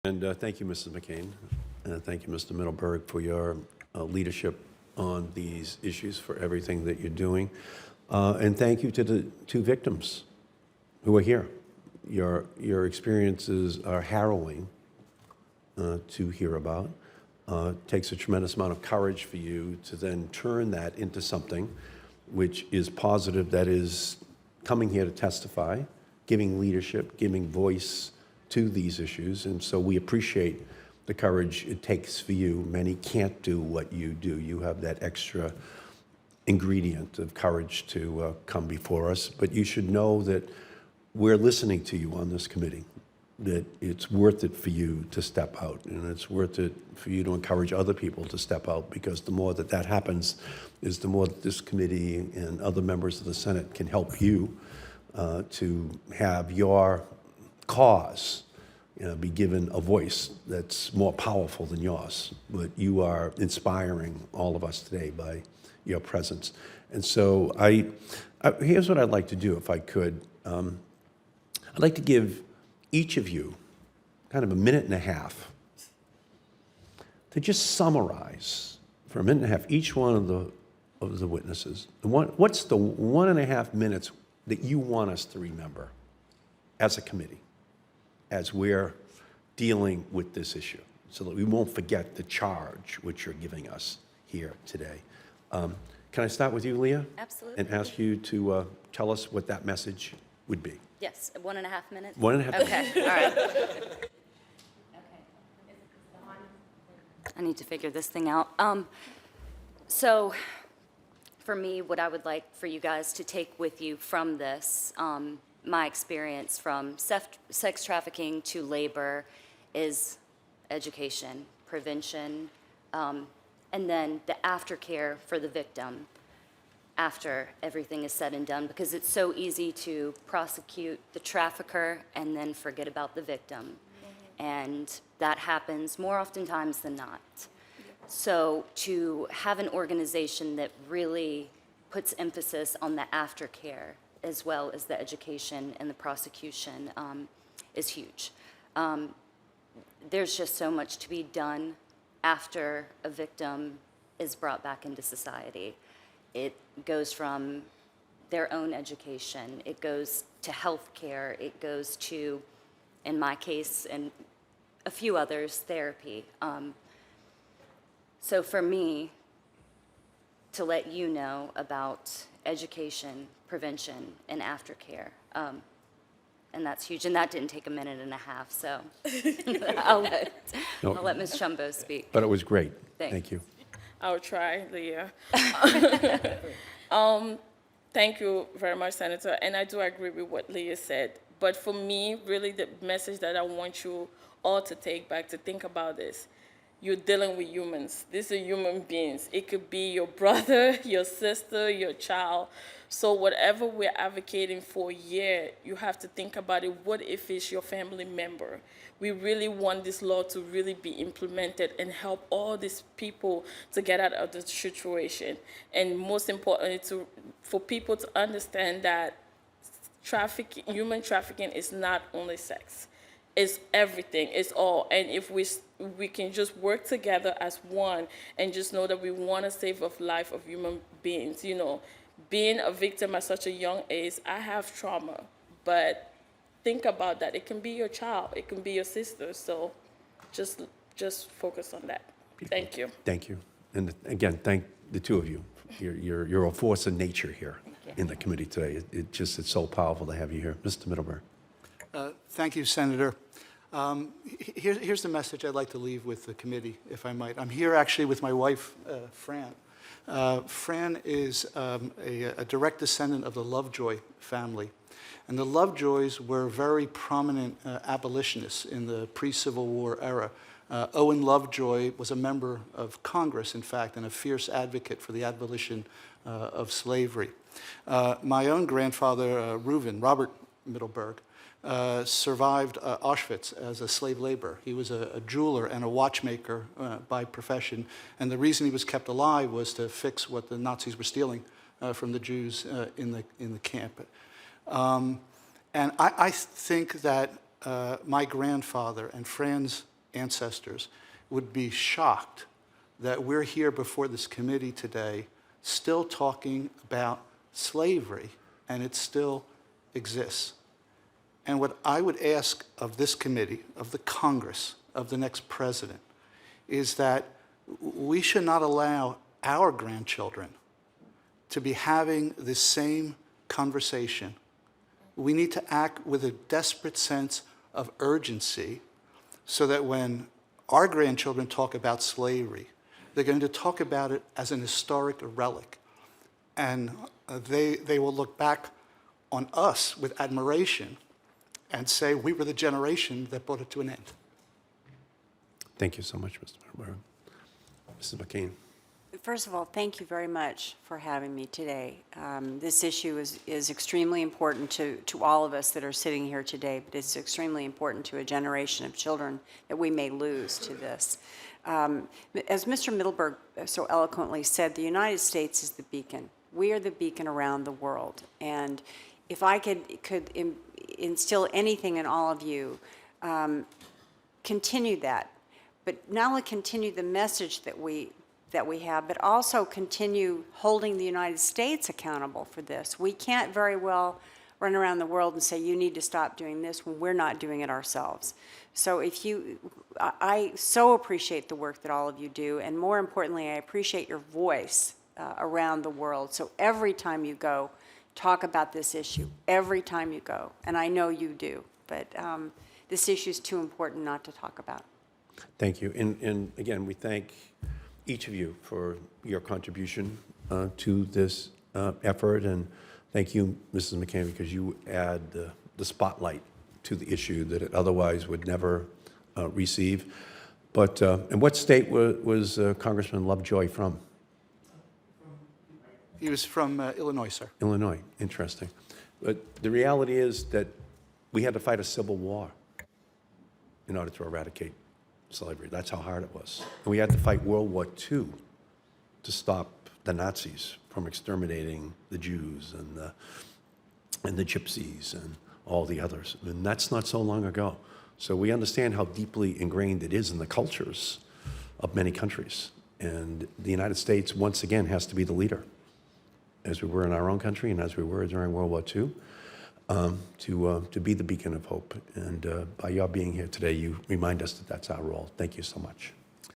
And thank you, Mrs. McCain. Thank you, Mr. Middleberg, for your leadership on these issues, for everything that you're doing. And thank you to the two victims who are here. Your experiences are harrowing to hear about. It takes a tremendous amount of courage for you to then turn that into something which is positive, that is coming here to testify, giving leadership, giving voice to these issues. And so we appreciate the courage it takes for you. Many can't do what you do. You have that extra ingredient of courage to come before us. But you should know that we're listening to you on this committee, that it's worth it for you to step out, and it's worth it for you to encourage other people to step out, because the more that that happens is the more that this committee and other members of the Senate can help you to have your cause be given a voice that's more powerful than yours. But you are inspiring all of us today by your presence. And so here's what I'd like to do, if I could. I'd like to give each of you kind of a minute and a half to just summarize for a minute and a half each one of the witnesses. What's the 1.5 minutes that you want us to remember as a committee, as we're dealing with this issue, so that we won't forget the charge which you're giving us here today. Can I start with you, Leah? Absolutely. And ask you to tell us what that message would be. Yes, 1.5 minutes? 1.5 minutes. Okay, all right. Okay. I need to figure this thing out. So for me, what I would like for you guys to take with you from this, my experience from sex trafficking to labor, is education, prevention, and then the aftercare for the victim after everything is said and done, because it's so easy to prosecute the trafficker and then forget about the victim. And that happens more oftentimes than not. So to have an organization that really puts emphasis on the aftercare as well as the education and the prosecution is huge. There's just so much to be done after a victim is brought back into society. It goes from their own education, it goes to health care, it goes to, in my case and a few others, therapy. So for me, to let you know about education, prevention, and aftercare, and that's huge. And that didn't take 1.5 minutes, so I'll let Ms. Chumbow speak. But it was great. Thanks. Thank you. I'll try, Leah. Thank you very much, Senator. And I do agree with what Leah said. But for me, really the message that I want you all to take back, to think about this: you're dealing with humans. These are human beings. It could be your brother, your sister, your child. So whatever we're advocating for here, you have to think about it. What if it's your family member? We really want this law to really be implemented and help all these people to get out of the situation. And most importantly, for people to understand that human trafficking is not only sex. It's everything, it's all. And if we can just work together as one and just know that we want to save the life of human beings. You know, being a victim at such a young age, I have trauma, but think about that. It can be your child, it can be your sister. So just focus on that. Thank you. Thank you. And again, thank the two of you. You're a force of nature here in the committee today. It's so powerful to have you here. Mr. Middleberg. Thank you, Senator. Here's the message I'd like to leave with the committee, if I might. I'm here actually with my wife, Fran. Fran is a direct descendant of the Lovejoy family. And the Lovejoys were very prominent abolitionists in the pre-Civil War era. Owen Lovejoy was a member of Congress, in fact, and a fierce advocate for the abolition of slavery. My own grandfather, Robert Middleberg, survived Auschwitz as a slave laborer. He was a jeweler and a watchmaker by profession, and the reason he was kept alive was to fix what the Nazis were stealing from the Jews in the camp. And I think that my grandfather and Fran's ancestors would be shocked that we're here before this committee today still talking about slavery, and it still exists. And what I would ask of this committee, of the Congress, of the next president, is that we should not allow our grandchildren to be having this same conversation. We need to act with a desperate sense of urgency so that when our grandchildren talk about slavery, they're going to talk about it as an historic relic. And they will look back on us with admiration and say, we were the generation that brought it to an end. Thank you so much, Mr. Middleberg. Mrs. McCain. First of all, thank you very much for having me today. This issue is extremely important to all of us that are sitting here today, but it's extremely important to a generation of children that we may lose to this. As Mr. Middleberg so eloquently said, the United States is the beacon. We are the beacon around the world. And if I could instill anything in all of you, continue that. But not only continue the message that we have, but also continue holding the United States accountable for this. We can't very well run around the world and say, you need to stop doing this when we're not doing it ourselves. So I so appreciate the work that all of you do, and more importantly, I appreciate your voice around the world. So every time you go, talk about this issue, every time you go, and I know you do, but this issue is too important not to talk about. Thank you. And again, we thank each of you for your contribution to this effort, and thank you, Mrs. McCain, because you add the spotlight to the issue that it otherwise would never receive. But and what state was Congressman Lovejoy from? He was from Illinois, sir. Illinois. Interesting. But the reality is that we had to fight a civil war in order to eradicate slavery. That's how hard it was. And we had to fight World War II to stop the Nazis from exterminating the Jews and the Gypsies and all the others. And that's not so long ago. So we understand how deeply ingrained it is in the cultures of many countries. And the United States, once again, has to be the leader, as we were in our own country and as we were during World War II, to be the beacon of hope. And by your being here today, you remind us that that's our role. Thank you so much.